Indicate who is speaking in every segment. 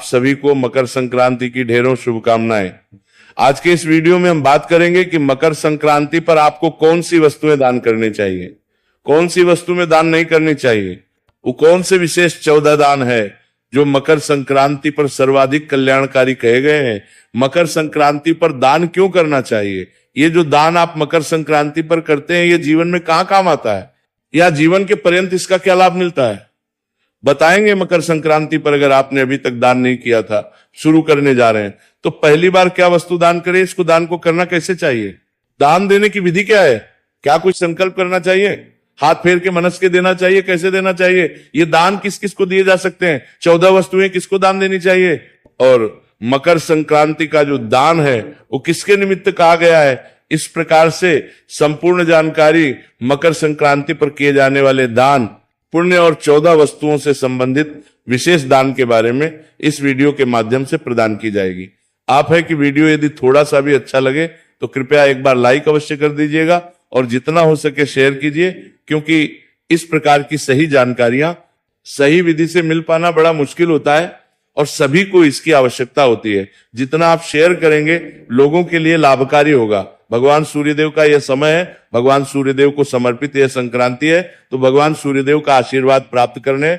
Speaker 1: आप सभी को मकर संक्रांति की ढेरों शुभकामनाएं। आज के इस वीडियो में हम बात करेंगे कि मकर संक्रांति पर आपको कौन सी वस्तुएं दान करनी चाहिए, कौन सी वस्तु में दान नहीं करनी चाहिए, वो कौन से विशेष 14 दान है जो मकर संक्रांति पर सर्वाधिक कल्याणकारी कहे गए हैं। मकर संक्रांति पर दान क्यों करना चाहिए, ये जो दान आप मकर संक्रांति पर करते हैं ये जीवन में कहाँ काम आता है, या जीवन के पर्यंत इसका क्या लाभ मिलता है, बताएंगे। मकर संक्रांति पर अगर आपने अभी तक दान नहीं किया था, शुरू करने जा रहे हैं, तो पहली बार क्या वस्तु दान करें, इसको दान को करना कैसे चाहिए, दान देने की विधि क्या है, क्या कुछ संकल्प करना चाहिए, हाथ फेर के मनस के देना चाहिए, कैसे देना चाहिए, ये दान किस किस को दिए जा सकते हैं, 14 वस्तुएं किसको दान देनी चाहिए, और मकर संक्रांति का जो दान है वो किसके निमित्त कहा गया है। इस प्रकार से संपूर्ण जानकारी मकर संक्रांति पर किए जाने वाले दान, पुण्य और 14 वस्तुओं से संबंधित विशेष दान के बारे में इस वीडियो के माध्यम से प्रदान की जाएगी। आप है कि वीडियो यदि थोड़ा सा भी अच्छा लगे तो कृपया एक बार लाइक अवश्य कर दीजिएगा और जितना हो सके शेयर कीजिए, क्योंकि इस प्रकार की सही जानकारियां सही विधि से मिल पाना बड़ा मुश्किल होता है और सभी को इसकी आवश्यकता होती है। जितना आप शेयर करेंगे लोगों के लिए लाभकारी होगा। भगवान सूर्यदेव का यह समय है, भगवान सूर्यदेव को समर्पित यह संक्रांति है, तो भगवान सूर्यदेव का आशीर्वाद प्राप्त करने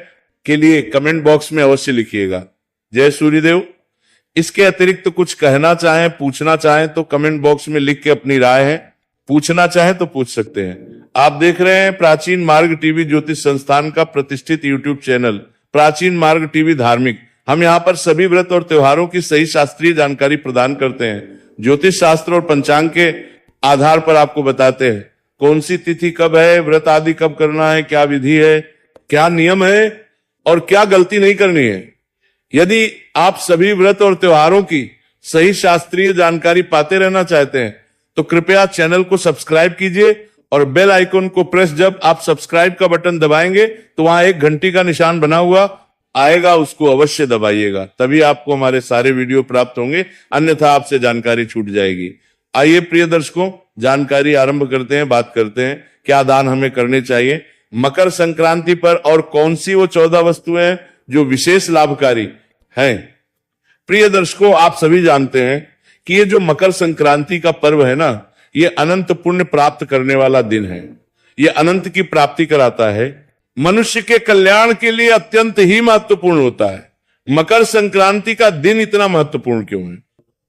Speaker 1: के लिए कमेंट बॉक्स में अवश्य लिखिएगा जय सूर्यदेव। इसके अतिरिक्त कुछ कहना चाहें, पूछना चाहें तो कमेंट बॉक्स में लिख के अपनी राय है, पूछना चाहें तो पूछ सकते हैं। आप देख रहे हैं प्राचीन मार्ग टीवी ज्योतिष संस्थान का प्रतिष्ठित यूट्यूब चैनल प्राचीन मार्ग टीवी धार्मिक। हम यहाँ पर सभी व्रत और त्योहारों की सही शास्त्रीय जानकारी प्रदान करते हैं। ज्योतिष शास्त्र और पंचांग के आधार पर आपको बताते हैं कौन सी तिथि कब है, व्रत आदि कब करना है, क्या विधि है, क्या नियम है और क्या गलती नहीं करनी है। यदि आप सभी व्रत और त्योहारों की सही शास्त्रीय जानकारी पाते रहना चाहते हैं तो कृपया चैनल को सब्सक्राइब कीजिए और बेल आइकन को प्रेस, जब आप सब्सक्राइब का बटन दबाएंगे तो वहां एक घंटी का निशान बना हुआ आएगा, उसको अवश्य दबाइएगा, तभी आपको हमारे सारे वीडियो प्राप्त होंगे, अन्यथा आपसे जानकारी छूट जाएगी। आइए प्रिय दर्शकों, जानकारी आरंभ करते हैं, बात करते हैं क्या दान हमें करने चाहिए मकर संक्रांति पर और कौन सी वो 14 वस्तुएं हैं जो विशेष लाभकारी हैं। प्रिय दर्शकों, आप सभी जानते हैं कि ये जो मकर संक्रांति का पर्व है ना, ये अनंत पुण्य प्राप्त करने वाला दिन है। ये अनंत की प्राप्ति कराता है, मनुष्य के कल्याण के लिए अत्यंत ही महत्वपूर्ण होता है। मकर संक्रांति का दिन इतना महत्वपूर्ण क्यों है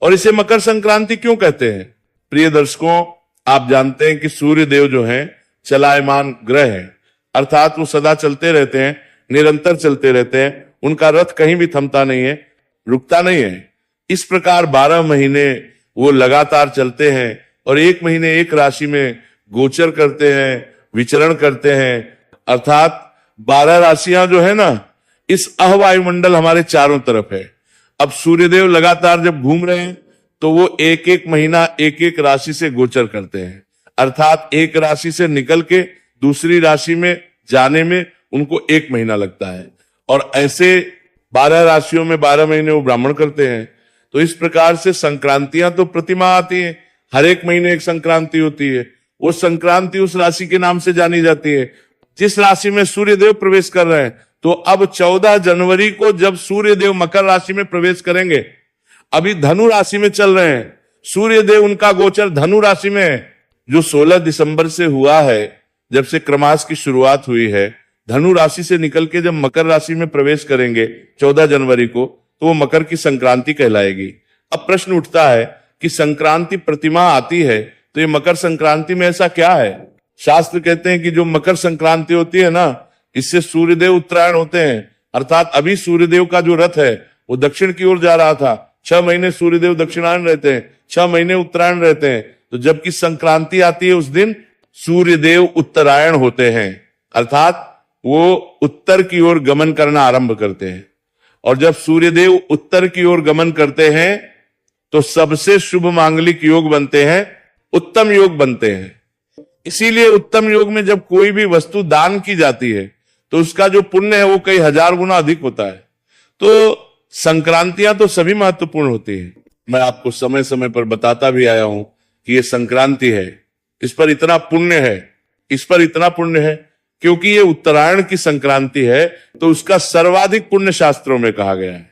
Speaker 1: और इसे मकर संक्रांति क्यों कहते हैं। प्रिय दर्शकों, आप जानते हैं कि सूर्य देव जो हैं चलायमान ग्रह हैं, अर्थात वो सदा चलते रहते हैं, निरंतर चलते रहते हैं, उनका रथ कहीं भी थमता नहीं है, रुकता नहीं है। इस प्रकार 12 महीने वो लगातार चलते हैं और एक महीने एक राशि में गोचर करते हैं, विचरण करते हैं, अर्थात 12 राशियां जो है ना, इस अहवायुमंडल हमारे चारों तरफ है। अब सूर्यदेव लगातार जब घूम रहे हैं तो वो एक एक महीना एक एक राशि से गोचर करते हैं, अर्थात एक राशि से निकल के दूसरी राशि में जाने में उनको 1 महीना लगता है, और ऐसे 12 राशियों में 12 महीने वो भ्रमण करते हैं। तो इस प्रकार से संक्रांतियां तो प्रतिमाह आती है, हर एक महीने एक संक्रांति होती है। वो संक्रांति उस राशि के नाम से जानी जाती है जिस राशि में सूर्यदेव प्रवेश कर रहे हैं। तो अब 14 जनवरी को जब सूर्यदेव मकर राशि में प्रवेश करेंगे, अभी धनु राशि में चल रहे हैं, सूर्यदेव उनका गोचर धनु राशि में है, जो 16 दिसंबर से हुआ है, जब से क्रमास की शुरुआत हुई है। धनु राशि से निकल के जब मकर राशि में प्रवेश करेंगे 14 जनवरी को, तो वो मकर की संक्रांति कहलाएगी। अब प्रश्न उठता है कि संक्रांति प्रतिमा आती है तो ये मकर संक्रांति में ऐसा क्या है। शास्त्र कहते हैं कि जो मकर संक्रांति होती है ना, इससे सूर्यदेव उत्तरायण होते हैं, अर्थात अभी सूर्यदेव का जो रथ है वो दक्षिण की ओर जा रहा था। 6 महीने सूर्यदेव दक्षिणायन रहते हैं, 6 महीने उत्तरायण रहते हैं, तो जबकि संक्रांति आती है उस दिन सूर्यदेव उत्तरायण होते हैं, अर्थात वो उत्तर की ओर गमन करना आरंभ करते हैं। और जब सूर्यदेव उत्तर की ओर गमन करते हैं तो सबसे शुभ मांगलिक योग बनते हैं, उत्तम योग बनते हैं। इसीलिए उत्तम योग में जब कोई भी वस्तु दान की जाती है तो उसका जो पुण्य है वो कई हजार गुना अधिक होता है। तो संक्रांतियां तो सभी महत्वपूर्ण होती है। मैं आपको समय समय पर बताता भी आया हूं कि ये संक्रांति है, इस पर इतना पुण्य है, इस पर इतना पुण्य है, क्योंकि ये उत्तरायण की संक्रांति है तो उसका सर्वाधिक पुण्य शास्त्रों में कहा गया है।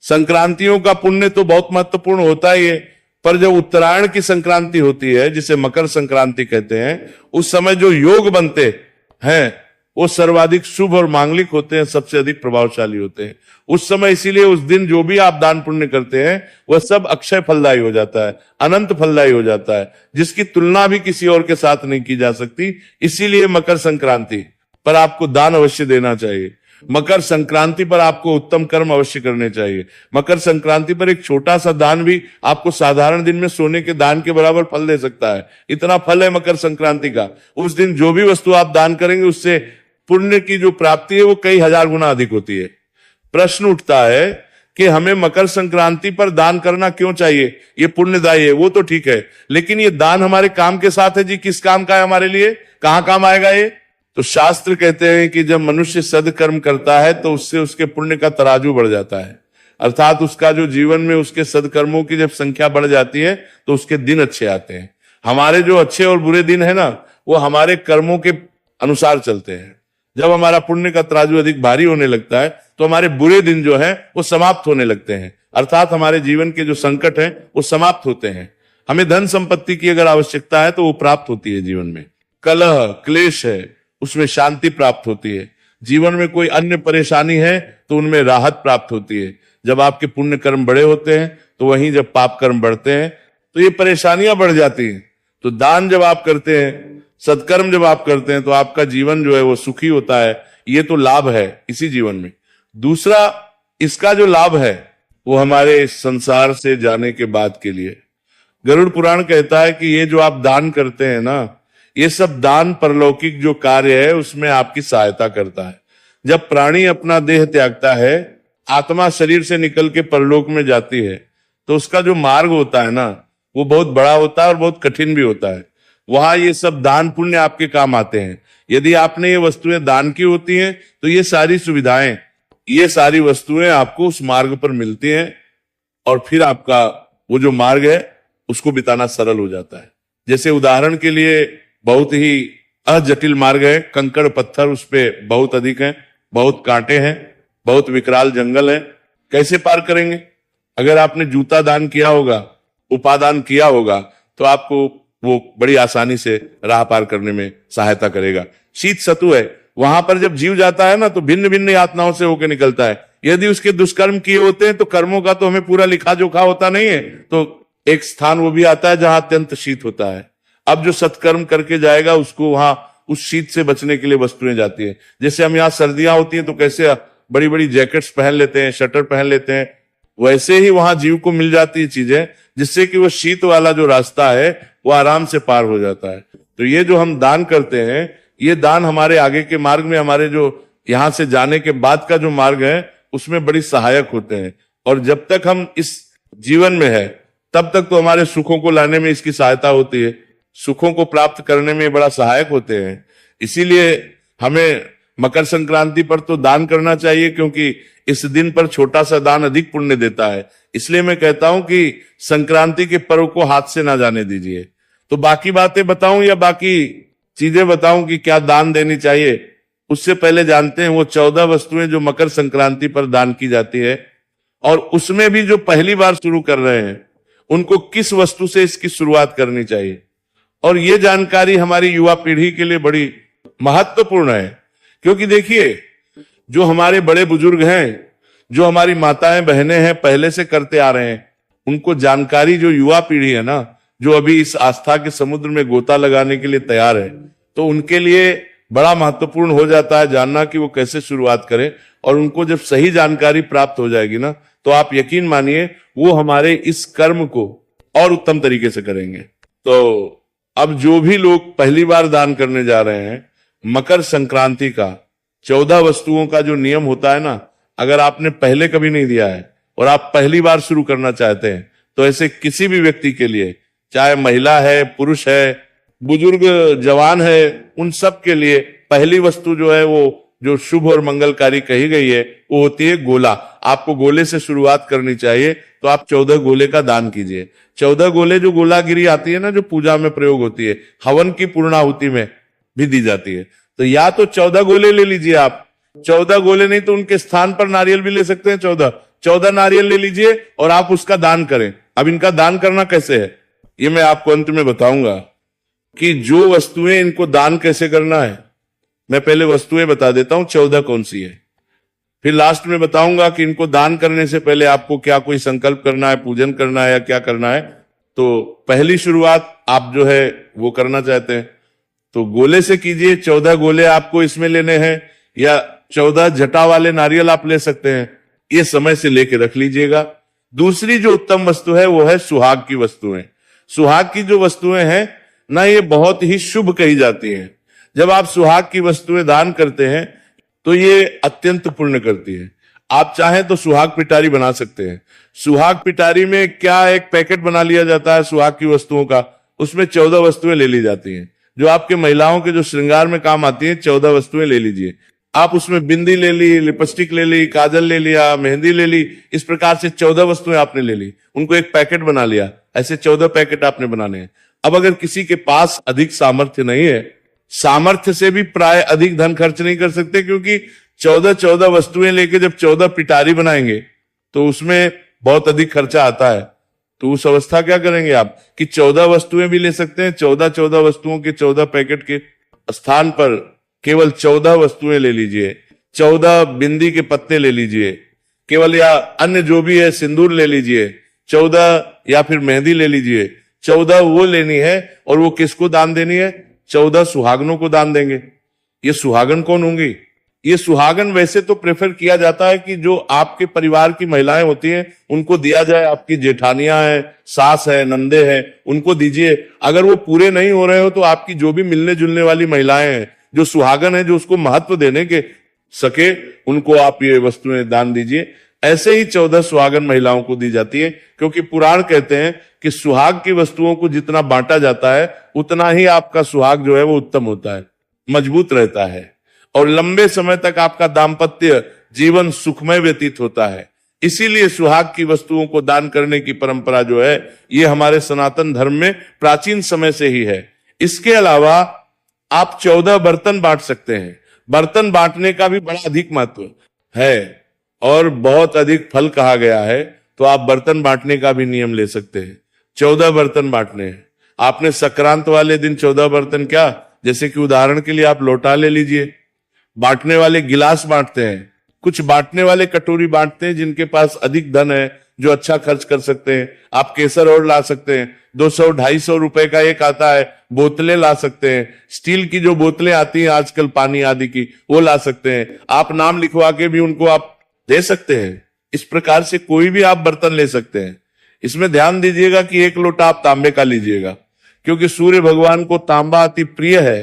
Speaker 1: संक्रांतियों का पुण्य तो बहुत महत्वपूर्ण होता ही है, पर जब उत्तरायण की संक्रांति होती है, जिसे मकर संक्रांति कहते हैं, उस समय जो योग बनते हैं वो सर्वाधिक शुभ और मांगलिक होते हैं, सबसे अधिक प्रभावशाली होते हैं उस समय। इसीलिए उस दिन जो भी आप दान पुण्य करते हैं वह सब अक्षय फलदायी हो जाता है, अनंत फलदायी हो जाता है, जिसकी तुलना भी किसी और के साथ नहीं की जा सकती। इसीलिए मकर संक्रांति पर आपको दान अवश्य देना चाहिए। मकर संक्रांति पर आपको उत्तम कर्म अवश्य करने चाहिए। मकर संक्रांति पर एक छोटा सा दान भी आपको साधारण दिन में सोने के दान के बराबर फल दे सकता है। इतना फल है मकर संक्रांति का। उस दिन जो भी वस्तु आप दान करेंगे उससे पुण्य की जो प्राप्ति है वो कई हजार गुना अधिक होती है। प्रश्न उठता है कि हमें मकर संक्रांति पर दान करना क्यों चाहिए, ये पुण्यदायी है, वो तो ठीक है, लेकिन ये दान हमारे काम के साथ है जी, किस काम का है हमारे लिए, कहां काम आएगा ये? तो शास्त्र कहते हैं कि जब मनुष्य सदकर्म करता है तो उससे उसके पुण्य का तराजू बढ़ जाता है, अर्थात उसका जो जीवन में उसके सदकर्मों की जब संख्या बढ़ जाती है तो उसके दिन अच्छे आते हैं। हमारे जो अच्छे और बुरे दिन है ना, वो हमारे कर्मों के अनुसार चलते हैं। जब हमारा पुण्य का तराजू अधिक भारी होने लगता है तो हमारे बुरे दिन जो है वो समाप्त होने लगते हैं, अर्थात हमारे जीवन के जो संकट है वो समाप्त होते हैं। हमें धन संपत्ति की अगर आवश्यकता है तो वो प्राप्त होती है जीवन में। कलह क्लेश है उसमें शांति प्राप्त होती है। जीवन में कोई अन्य परेशानी है तो उनमें राहत प्राप्त होती है। जब आपके पुण्य कर्म बड़े होते हैं तो वहीं जब पाप कर्म बढ़ते हैं तो ये परेशानियां बढ़ जाती हैं। तो दान जब आप करते हैं, सत्कर्म जब आप करते हैं तो आपका जीवन जो है वो सुखी होता है। ये तो लाभ है इसी जीवन में। दूसरा इसका जो लाभ है वो हमारे संसार से जाने के बाद के लिए। गरुड़ पुराण कहता है कि ये जो आप दान करते हैं ना, ये सब दान परलौकिक जो कार्य है उसमें आपकी सहायता करता है। जब प्राणी अपना देह त्यागता है, आत्मा शरीर से निकल के परलोक में जाती है, तो उसका जो मार्ग होता है ना वो बहुत बड़ा होता है और बहुत कठिन भी होता है। वहां ये सब दान पुण्य आपके काम आते हैं। यदि आपने ये वस्तुएं दान की होती हैं तो ये सारी सुविधाएं, ये सारी वस्तुएं आपको उस मार्ग पर मिलती हैं और फिर आपका वो जो मार्ग है उसको बिताना सरल हो जाता है। जैसे उदाहरण के लिए बहुत ही अजटिल मार्ग है, कंकड़ पत्थर उस पे बहुत अधिक हैं, बहुत कांटे हैं, बहुत विकराल जंगल है, कैसे पार करेंगे? अगर आपने जूता दान किया होगा, उपादान किया होगा, तो आपको वो बड़ी आसानी से राह पार करने में सहायता करेगा। शीत सतु है, वहां पर जब जीव जाता है ना तो भिन्न भिन्न यातनाओं से होकर निकलता है। यदि उसके दुष्कर्म किए होते हैं तो कर्मों का तो हमें पूरा लिखा जोखा होता नहीं है, तो एक स्थान वो भी आता है जहां अत्यंत शीत होता है। अब जो सत्कर्म करके जाएगा उसको वहां उस शीत से बचने के लिए वस्तुएं जाती है। जैसे हम यहाँ सर्दियां होती हैं तो कैसे बड़ी बड़ी जैकेट्स पहन लेते हैं, शटर पहन लेते हैं, वैसे ही वहां जीव को मिल जाती है चीजें जिससे कि वो शीत वाला जो रास्ता है वो आराम से पार हो जाता है। तो ये जो हम दान करते हैं, ये दान हमारे आगे के मार्ग में, हमारे जो यहां से जाने के बाद का जो मार्ग है उसमें बड़ी सहायक होते हैं। और जब तक हम इस जीवन में है तब तक तो हमारे सुखों को लाने में इसकी सहायता होती है, सुखों को प्राप्त करने में बड़ा सहायक होते हैं। इसीलिए हमें मकर संक्रांति पर तो दान करना चाहिए, क्योंकि इस दिन पर छोटा सा दान अधिक पुण्य देता है। इसलिए मैं कहता हूं कि संक्रांति के पर्व को हाथ से ना जाने दीजिए। तो बाकी बातें बताऊं या बाकी चीजें बताऊं कि क्या दान देनी चाहिए, उससे पहले जानते हैं वो 14 वस्तुएं जो मकर संक्रांति पर दान की जाती है, और उसमें भी जो पहली बार शुरू कर रहे हैं उनको किस वस्तु से इसकी शुरुआत करनी चाहिए। और ये जानकारी हमारी युवा पीढ़ी के लिए बड़ी महत्वपूर्ण है, क्योंकि देखिए जो हमारे बड़े बुजुर्ग हैं, जो हमारी माताएं बहनें हैं, पहले से करते आ रहे हैं, उनको जानकारी जो युवा पीढ़ी है ना, जो अभी इस आस्था के समुद्र में गोता लगाने के लिए तैयार है, तो उनके लिए बड़ा महत्वपूर्ण हो जाता है जानना कि वो कैसे शुरुआत करें। और उनको जब सही जानकारी प्राप्त हो जाएगी ना, तो आप यकीन मानिए वो हमारे इस कर्म को और उत्तम तरीके से करेंगे। तो अब जो भी लोग पहली बार दान करने जा रहे हैं, मकर संक्रांति का 14 वस्तुओं का जो नियम होता है ना, अगर आपने पहले कभी नहीं दिया है और आप पहली बार शुरू करना चाहते हैं, तो ऐसे किसी भी व्यक्ति के लिए, चाहे महिला है, पुरुष है, बुजुर्ग, जवान है, उन सब के लिए पहली वस्तु जो है वो जो शुभ और मंगलकारी कही गई है वो होती है गोला। आपको गोले से शुरुआत करनी चाहिए, तो आप 14 गोले का दान कीजिए। 14 गोले जो गोलागिरी आती है ना, जो पूजा में प्रयोग होती है, हवन की पूर्णाहुति में भी दी जाती है, तो या तो 14 गोले ले लीजिए आप, 14 गोले नहीं तो उनके स्थान पर नारियल भी ले सकते हैं 14, 14 नारियल ले लीजिए और आप उसका दान करें। अब इनका दान करना कैसे है ये मैं आपको अंत में बताऊंगा कि जो वस्तुएं इनको दान कैसे करना है। मैं पहले वस्तुएं बता देता हूं 14 कौन सी है, फिर लास्ट में बताऊंगा कि इनको दान करने से पहले आपको क्या कोई संकल्प करना है, पूजन करना है या क्या करना है। तो पहली शुरुआत आप जो है वो करना चाहते हैं तो गोले से कीजिए। 14 गोले आपको इसमें लेने हैं या 14 जटा वाले नारियल आप ले सकते हैं, ये समय से लेके रख लीजिएगा। दूसरी जो उत्तम वस्तु है वो है सुहाग की वस्तुएं। सुहाग की जो वस्तुएं हैं ना, ये बहुत ही शुभ कही जाती हैं। जब आप सुहाग की वस्तुएं दान करते हैं तो ये अत्यंत पुण्य करती है। आप चाहें तो सुहाग पिटारी बना सकते हैं। सुहाग पिटारी में क्या एक पैकेट बना लिया जाता है सुहाग की वस्तुओं का, उसमें 14 वस्तुएं ले ली जाती हैं जो आपके महिलाओं के जो श्रृंगार में काम आती हैं। 14 वस्तुएं ले लीजिए आप, उसमें बिंदी ले ली, लिपस्टिक ले ली, काजल ले लिया, मेहंदी ले ली, इस प्रकार से 14 वस्तुएं आपने ले ली, उनको एक पैकेट बना लिया। ऐसे 14 पैकेट आपने बनाने हैं। अब अगर किसी के पास अधिक सामर्थ्य नहीं है, सामर्थ्य से भी प्राय अधिक धन खर्च नहीं कर सकते, क्योंकि 14 वस्तुएं लेके जब 14 पिटारी बनाएंगे तो उसमें बहुत अधिक खर्चा आता है। तो उस अवस्था क्या करेंगे आप कि 14 वस्तुएं भी ले सकते हैं। 14 वस्तुओं के 14 पैकेट के स्थान पर केवल 14 वस्तुएं ले लीजिए। 14 बिंदी के पत्ते ले लीजिए केवल, या अन्य जो भी है सिंदूर ले लीजिए 14, या फिर मेहंदी ले लीजिए 14। वो लेनी है और वो किसको दान देनी है? 14 सुहागनों को दान देंगे। ये सुहागन कौन होंगी? ये सुहागन वैसे तो प्रेफर किया जाता है कि जो आपके परिवार की महिलाएं होती हैं उनको दिया जाए। आपकी जेठानियां हैं, सास है, नंदे हैं, उनको दीजिए। अगर वो पूरे नहीं हो रहे हो तो आपकी जो भी मिलने जुलने वाली महिलाएं हैं, जो सुहागन है, जो उसको महत्व देने के सके, उनको आप ये वस्तुएं दान दीजिए। ऐसे ही 14 सुहागन महिलाओं को दी जाती है, क्योंकि पुराण कहते हैं कि सुहाग की वस्तुओं को जितना बांटा जाता है उतना ही आपका सुहाग जो है वो उत्तम होता है, मजबूत रहता है और लंबे समय तक आपका दाम्पत्य जीवन सुखमय व्यतीत होता है। इसीलिए सुहाग की वस्तुओं को दान करने की परंपरा जो है ये हमारे सनातन धर्म में प्राचीन समय से ही है। इसके अलावा आप 14 बर्तन बांट सकते हैं। बर्तन बांटने का भी बड़ा अधिक महत्व है और बहुत अधिक फल कहा गया है, तो आप बर्तन बांटने का भी नियम ले सकते हैं। 14 बर्तन बांटने हैं आपने। संक्रांत वाले दिन 14 बर्तन, क्या, जैसे कि उदाहरण के लिए आप लोटा ले लीजिए। बांटने वाले गिलास बांटते हैं, कुछ बांटने वाले कटोरी बांटते हैं जिनके पास अधिक धन है, जो अच्छा खर्च कर सकते हैं। आप केसर और ला सकते हैं, 200-250 रुपए का एक आता है। बोतलें ला सकते हैं, स्टील की जो बोतलें आती हैं आजकल पानी आदि की, वो ला सकते हैं। आप नाम लिखवा के भी उनको आप दे सकते हैं। इस प्रकार से कोई भी आप बर्तन ले सकते हैं। इसमें ध्यान दीजिएगा कि एक लोटा आप तांबे का लीजिएगा, क्योंकि सूर्य भगवान को तांबा अति प्रिय है।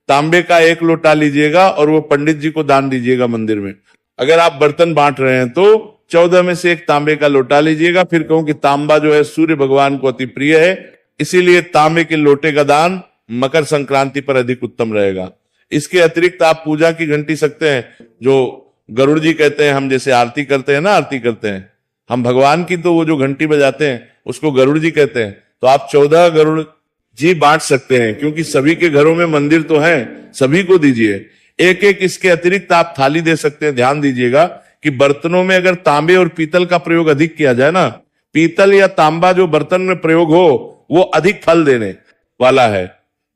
Speaker 1: तांबे का एक लोटा लीजिएगा और वो पंडित जी को दान दीजिएगा मंदिर में। अगर आप बर्तन बांट रहे हैं तो 14 में से एक तांबे का लोटा लीजिएगा। फिर कहूं कि तांबा जो है सूर्य भगवान को अति प्रिय है, इसीलिए तांबे के लोटे का दान मकर संक्रांति पर अधिक उत्तम रहेगा। इसके अतिरिक्त आप पूजा की घंटी सकते हैं, जो गरुड़ जी कहते हैं। हम जैसे आरती करते हैं ना, आरती करते हैं हम भगवान की, तो वो जो घंटी बजाते हैं उसको गरुड़ जी कहते हैं। तो आप 14 गरुड़ जी बांट सकते हैं, क्योंकि सभी के घरों में मंदिर तो है, सभी को दीजिए एक एक। इसके अतिरिक्त आप थाली दे सकते हैं। ध्यान दीजिएगा कि बर्तनों में अगर तांबे और पीतल का प्रयोग अधिक किया जाए ना, पीतल या तांबा जो बर्तन में प्रयोग हो वो अधिक फल देने वाला है।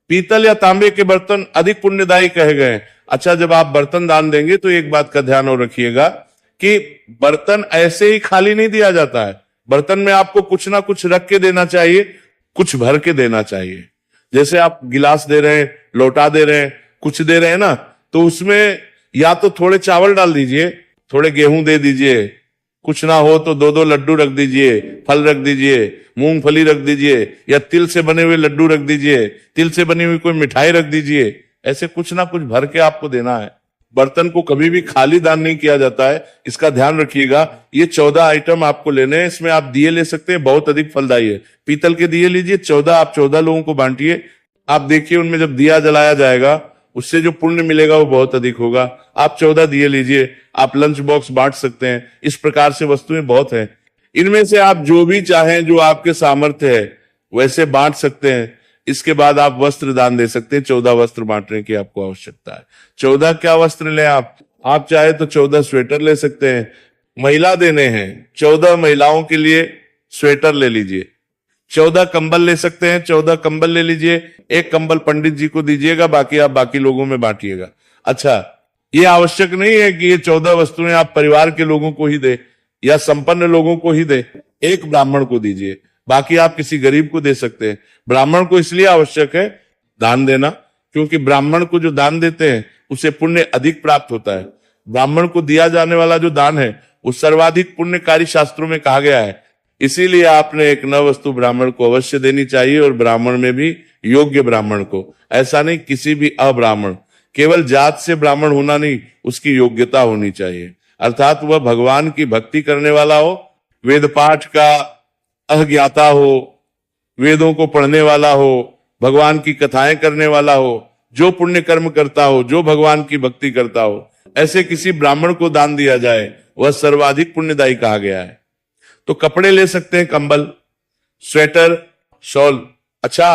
Speaker 1: पीतल या तांबे के बर्तन अधिक पुण्यदायी कहे गए। अच्छा, जब आप बर्तन दान देंगे तो एक बात का ध्यान और रखिएगा कि बर्तन ऐसे ही खाली नहीं दिया जाता है। बर्तन में आपको कुछ ना कुछ रख के देना चाहिए, कुछ भर के देना चाहिए। जैसे आप गिलास दे रहे हैं, लोटा दे रहे हैं, कुछ दे रहे हैं ना, तो उसमें या तो थोड़े चावल डाल दीजिए, थोड़े गेहूं दे दीजिए, कुछ ना हो तो 2-2 लड्डू रख दीजिए, फल रख दीजिए, मूंगफली रख दीजिए, या तिल से बने हुए लड्डू रख दीजिए, तिल से बनी हुई कोई मिठाई रख दीजिए। ऐसे कुछ ना कुछ भर के आपको देना है। बर्तन को कभी भी खाली दान नहीं किया जाता है, इसका ध्यान रखिएगा। ये 14 आइटम आपको लेने हैं। इसमें आप दिए ले सकते हैं, बहुत अधिक फलदायी है। पीतल के दिए लीजिए 14, आप 14 लोगों को बांटिए। आप देखिए उनमें जब दिया जलाया जाएगा उससे जो पुण्य मिलेगा वो बहुत अधिक होगा। आप 14 दिए लीजिए। आप लंच बॉक्स बांट सकते हैं। इस प्रकार से वस्तुएं बहुत हैं। इनमें से आप जो भी चाहें, जो आपके सामर्थ्य है वैसे बांट सकते हैं। इसके बाद आप वस्त्र दान दे सकते हैं। 14 वस्त्र बांटने की आपको आवश्यकता है। 14 क्या वस्त्र लें आप चाहे तो 14 स्वेटर ले सकते हैं, महिला देने हैं, 14 महिलाओं के लिए स्वेटर ले लीजिए, 14 कंबल ले सकते हैं, 14 कंबल ले लीजिए, एक कंबल पंडित जी को दीजिएगा, बाकी आप बाकी लोगों में बांटिएगा। अच्छा, ये आवश्यक नहीं है कि ये 14 वस्तुएं आप परिवार के लोगों को ही दे या संपन्न लोगों को ही दे, एक ब्राह्मण को दीजिए, बाकी आप किसी गरीब को दे सकते हैं। ब्राह्मण को इसलिए आवश्यक है दान देना, क्योंकि ब्राह्मण को जो दान देते हैं उसे पुण्य अधिक प्राप्त होता है। ब्राह्मण को दिया जाने वाला जो दान है वो सर्वाधिक पुण्यकारी शास्त्रों में कहा गया है। इसीलिए आपने एक नव वस्तु ब्राह्मण को अवश्य देनी चाहिए, और ब्राह्मण में भी योग्य ब्राह्मण को, ऐसा नहीं किसी भी अब्राह्मण, केवल जात से ब्राह्मण होना नहीं, उसकी योग्यता होनी चाहिए, अर्थात वह भगवान की भक्ति करने वाला हो, वेद पाठ का अज्ञाता हो, वेदों को पढ़ने वाला हो, भगवान की कथाएं करने वाला हो, जो पुण्य कर्म करता हो, जो भगवान की भक्ति करता हो, ऐसे किसी ब्राह्मण को दान दिया जाए, वह सर्वाधिक पुण्यदायी कहा गया है। तो कपड़े ले सकते हैं, कंबल, स्वेटर, शॉल। अच्छा,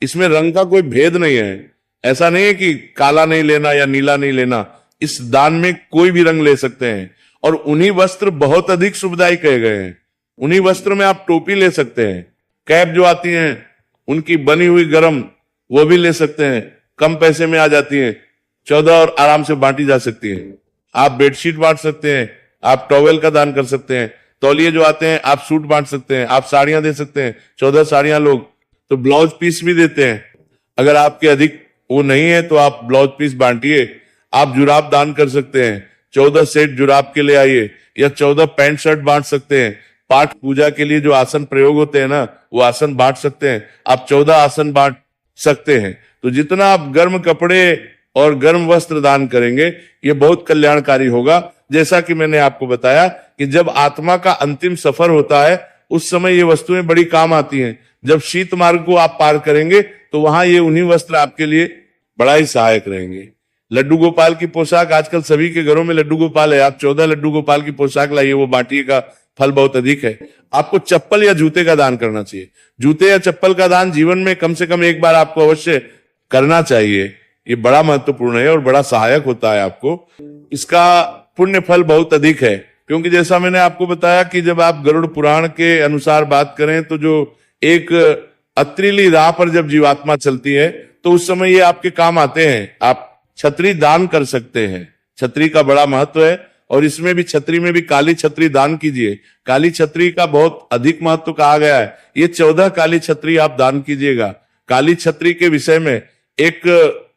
Speaker 1: इसमें रंग का कोई भेद नहीं है, ऐसा नहीं है कि काला नहीं लेना या नीला नहीं लेना, इस दान में कोई भी रंग ले सकते हैं। और उन्हीं वस्त्र बहुत अधिक शुभदायी कहे गए हैं। उन्हीं वस्त्र में आप टोपी ले सकते हैं, कैप जो आती हैं उनकी बनी हुई गरम, वो भी ले सकते हैं, कम पैसे में आ जाती हैं, 14 और आराम से बांटी जा सकती है। आप बेडशीट बांट सकते हैं, आप टॉवेल का दान कर सकते हैं, तौलिए जो आते हैं आप सूट बांट सकते हैं, आप साड़ियां दे सकते हैं, 14 साड़ियां लोग तो ब्लाउज पीस भी देते हैं। अगर आपके अधिक वो नहीं है तो आप ब्लाउज पीस बांटिए। आप जुराब दान कर सकते हैं, 14 सेट जुराब के ले आइए, या 14 पैंट शर्ट बांट सकते हैं। पाठ पूजा के लिए जो आसन प्रयोग होते हैं ना, वो आसन बांट सकते हैं, आप 14 आसन बांट सकते हैं। तो जितना आप गर्म कपड़े और गर्म वस्त्र दान करेंगे ये बहुत कल्याणकारी होगा। जैसा कि मैंने आपको बताया कि जब आत्मा का अंतिम सफर होता है उस समय ये वस्तुएं बड़ी काम आती हैं। जब शीत मार्ग को आप पार करेंगे तो वहां ये उन्हीं वस्त्र आपके लिए बड़ा ही सहायक रहेंगे। लड्डू गोपाल की पोशाक, आजकल सभी के घरों में लड्डू गोपाल है, आप 14 लड्डू गोपाल की पोशाक लाइए, वो बांटिएगा, फल बहुत अधिक है। आपको चप्पल या जूते का दान करना चाहिए। जूते या चप्पल का दान जीवन में कम से कम एक बार आपको अवश्य करना चाहिए। ये बड़ा महत्वपूर्ण है और बड़ा सहायक होता है आपको। इसका पुण्य फल बहुत अधिक है, क्योंकि जैसा मैंने आपको बताया कि जब आप गरुड़ पुराण के अनुसार बात करें तो जो एक अत्रिली राह पर जब जीवात्मा चलती है तो उस समय ये आपके काम आते हैं। आप छतरी दान कर सकते हैं, छतरी का बड़ा महत्व है। और इसमें भी, छतरी में भी काली छतरी दान कीजिए। काली छतरी का बहुत अधिक महत्व कहा गया है। ये 14 काली छतरी आप दान कीजिएगा। काली छतरी के विषय में एक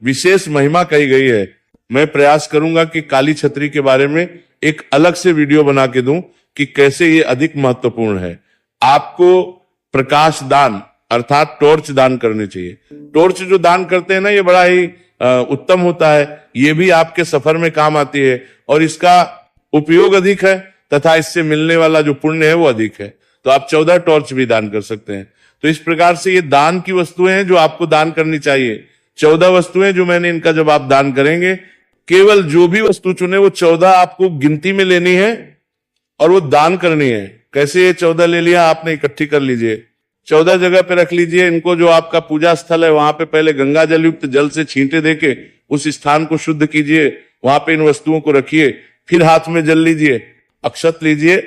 Speaker 1: विशेष महिमा कही गई है। मैं प्रयास करूंगा कि काली छतरी के बारे में एक अलग से वीडियो बना के दूं कि कैसे ये अधिक महत्वपूर्ण है। आपको प्रकाश दान अर्थात टॉर्च दान करनी चाहिए। टॉर्च जो दान करते हैं ना, ये बड़ा ही उत्तम होता है। ये भी आपके सफर में काम आती है और इसका उपयोग अधिक है तथा इससे मिलने वाला जो पुण्य है वो अधिक है। तो आप 14 टॉर्च भी दान कर सकते हैं। तो इस प्रकार से ये दान की वस्तुएं हैं जो आपको दान करनी चाहिए। 14 वस्तुएं जो मैंने इनका जब आप दान करेंगे, केवल जो भी वस्तु चुने वो 14 आपको गिनती में लेनी है और वो दान करनी है। कैसे ये 14 ले लिया आपने, इकट्ठी कर लीजिए, 14 जगह पे रख लीजिए इनको। जो आपका पूजा स्थल है वहां पे पहले गंगा जल युक्त जल से छींटे देके उस स्थान को शुद्ध कीजिए, वहां पे इन वस्तुओं को रखिए, फिर हाथ में जल लीजिए, अक्षत लीजिए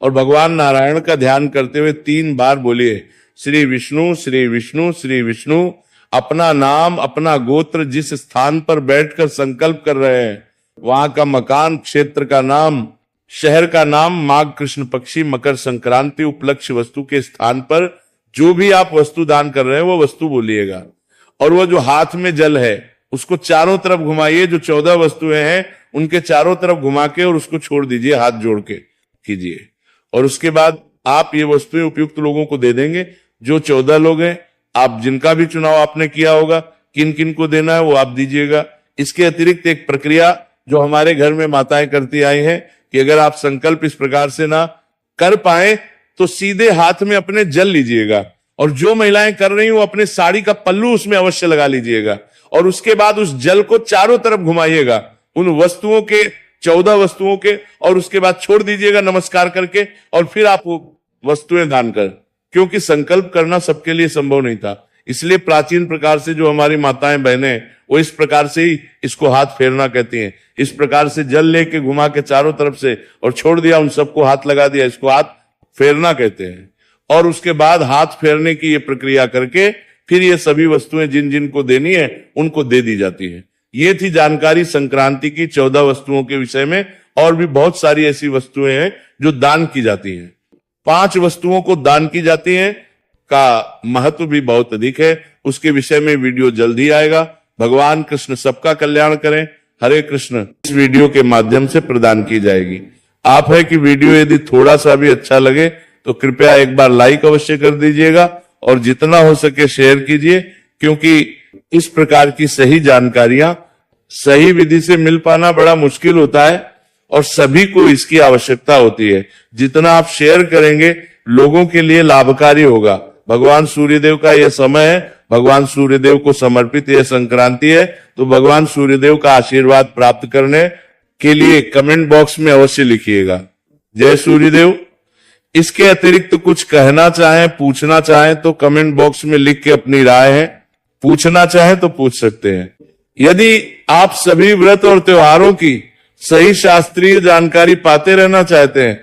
Speaker 1: और भगवान नारायण का ध्यान करते हुए 3 बार बोलिए, श्री विष्णु श्री विष्णु श्री विष्णु। अपना नाम, अपना गोत्र जिस स्थान पर बैठकर संकल्प कर रहे हैं वहां का मकान, क्षेत्र का नाम, शहर का नाम, माघ कृष्ण पक्षी मकर संक्रांति उपलक्ष्य वस्तु के स्थान पर जो भी आप वस्तु दान कर रहे हैं वो वस्तु बोलिएगा। और वो जो हाथ में जल है उसको चारों तरफ घुमाइए। जो 14 वस्तुएं हैं उनके चारों तरफ घुमा के और उसको छोड़ दीजिए, हाथ जोड़ के कीजिए। और उसके बाद आप ये वस्तुएं उपयुक्त लोगों को दे देंगे। जो 14 लोग हैं, आप जिनका भी चुनाव आपने किया होगा, किन किन को देना है वो आप दीजिएगा। इसके अतिरिक्त एक प्रक्रिया जो हमारे घर में माताएं करती आई हैं कि अगर आप संकल्प इस प्रकार से ना कर पाए तो सीधे हाथ में अपने जल लीजिएगा और जो महिलाएं कर रही हो अपने साड़ी का पल्लू उसमें अवश्य लगा लीजिएगा और उसके बाद उस जल को चारों तरफ घुमाइएगा उन वस्तुओं के, 14 वस्तुओं के, और उसके बाद छोड़ दीजिएगा नमस्कार करके और फिर आप वो वस्तुएं दान कर। क्योंकि संकल्प करना सबके लिए संभव नहीं था। इसलिए प्राचीन प्रकार से जो हमारी माताएं बहनें वो इस प्रकार से ही इसको हाथ फेरना कहती हैं। इस प्रकार से जल लेके घुमा के चारों तरफ से और छोड़ दिया, उन सबको हाथ लगा दिया, इसको हाथ फेरना कहते हैं। और उसके बाद हाथ फेरने की ये प्रक्रिया करके फिर ये सभी वस्तुएं जिन जिन को देनी है उनको दे दी जाती है। ये थी जानकारी संक्रांति की 14 वस्तुओं के विषय में। और भी बहुत सारी ऐसी वस्तुएं हैं जो दान की जाती हैं। 5 वस्तुओं को दान की जाती हैं का महत्व भी बहुत अधिक है। उसके विषय में वीडियो जल्दी आएगा। भगवान कृष्ण सबका कल्याण करें। हरे कृष्ण इस वीडियो के माध्यम से प्रदान की जाएगी। आप है कि वीडियो यदि थोड़ा सा भी अच्छा लगे तो कृपया एक बार लाइक अवश्य कर दीजिएगा और जितना हो सके शेयर कीजिए, क्योंकि इस प्रकार की सही जानकारियां सही विधि से मिल पाना बड़ा मुश्किल होता है और सभी को इसकी आवश्यकता होती है। जितना आप शेयर करेंगे लोगों के लिए लाभकारी होगा। भगवान सूर्यदेव का यह समय है, भगवान सूर्यदेव को समर्पित यह संक्रांति है, तो भगवान सूर्यदेव का आशीर्वाद प्राप्त करने के लिए कमेंट बॉक्स में अवश्य लिखिएगा जय सूर्यदेव। इसके अतिरिक्त कुछ कहना चाहें, पूछना चाहें तो कमेंट बॉक्स में लिख के अपनी राय है, पूछना चाहें तो पूछ सकते हैं। यदि आप सभी व्रत और त्योहारों की सही शास्त्रीय जानकारी पाते रहना चाहते हैं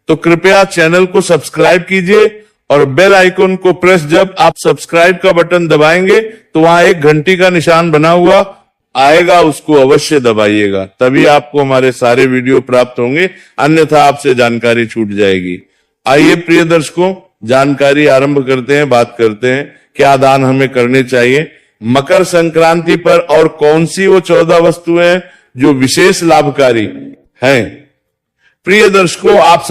Speaker 1: तो कृपया चैनल को सब्सक्राइब कीजिए और बेल आइकन को प्रेस, जब आप सब्सक्राइब का बटन दबाएंगे तो वहां एक घंटी का निशान बना हुआ आएगा, उसको अवश्य दबाइएगा, तभी आपको हमारे सारे वीडियो प्राप्त होंगे, अन्यथा आपसे जानकारी छूट जाएगी। आइए प्रिय दर्शकों, जानकारी आरंभ करते हैं, बात करते हैं क्या दान हमें करने चाहिए मकर संक्रांति पर और कौन सी वो 14 वस्तुएं जो विशेष लाभकारी हैं। प्रिय दर्शकों, आप